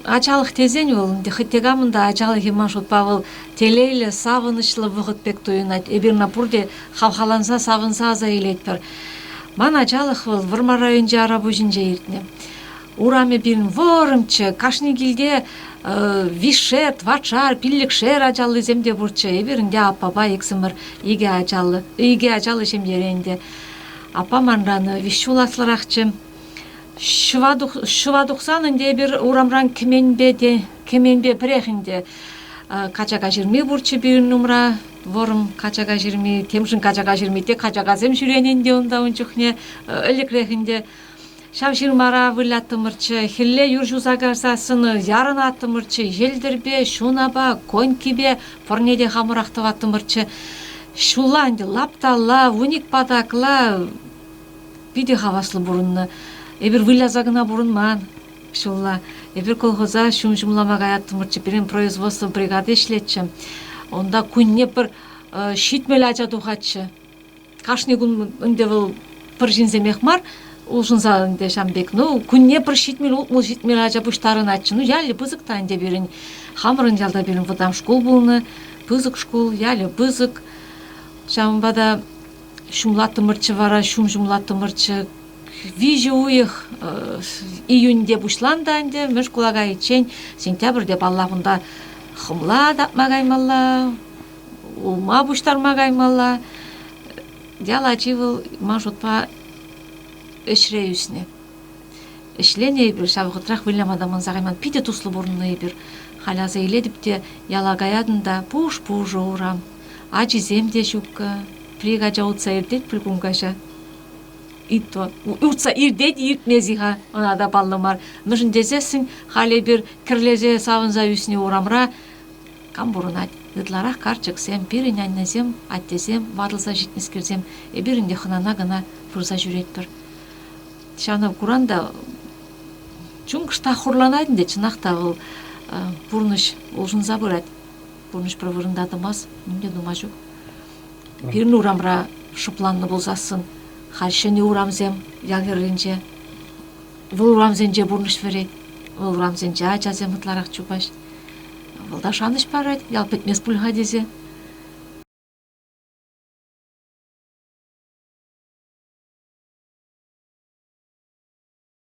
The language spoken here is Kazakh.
ачалык тезень бул хеттегамында ачалык маршрут бабыл телейле савынычлы вогытбек туйунат эбирна пурде халхаланса савынса аза илетпер ман ачалык бул вырма район жара бужинже иртне ураме бирин ворымчы кашнигилде вишер твачар пилликшер ачалы земде бурчы эбиринде апаба иксымыр иге ачалы шемдеренде апа манраны вишчуласларакчы шывадуксанынде бир урамран кеменбе прехинде качага жирми бурчу бир нумра ворум качага жирми темшин качага жирмите качага зем жүренинде онда унчухне элекрехинде шавширмара вылаттымырчы хилле юржузагарсасыны ярын аттымырчы елдербе шунаба конькибе порнеде хамырактыбаттымырчы шуланди лапталла уник падакла биде хаваслы бурунны эбир вылязагына бурунман шулла эбир колхоза шумшумламага аттымырчы бирин производство бригада ишлетчи онда күнне бир шитмел ажадухатчы кашни күнде бул бир жинземехмар улшунсанде шамбек күнне бир шитмел ажа буштарын атчы яли бызыктанде бирин хамырын жалда бирин вдам школ булны бызык школ яли бызык шамбада шумлаттымырчы вара шумлаттымырчы вижи уих июньде бушланданде меш кулага ичень сентябрьде баллагында хымла дапмагаймалла улма буштармагаймалла дялачивыл маршрутпа эшреюсне эшлене бир шабыгытрак вылямадаман загайман пите туслу бурны бир халяза иледипте ялагаядында пуш урам ажиземде шукка пригажа утса ирдет пригунгажа итто утса ирдет иртнезиха анада баллымар мышын дезесин хали бир кирлезе савынза үсне урамра камбурунат ыдларах карчыксем пирин аннезем аттезем варылса житнескерзем эбиринде хынана гына фурса жүретпир шаны куранда чуңкышта хурланадинде чынакта бул бурныш улжунза бурат бурныш провырындадымас мынде дума жок бирин урамра шупланны болсасын харшени урамзем ягеринже вул урамзенже бурныш верет вул урамзенже ажазем ытларак чупаш вулда шаныш парать ялпетмес пульга дезе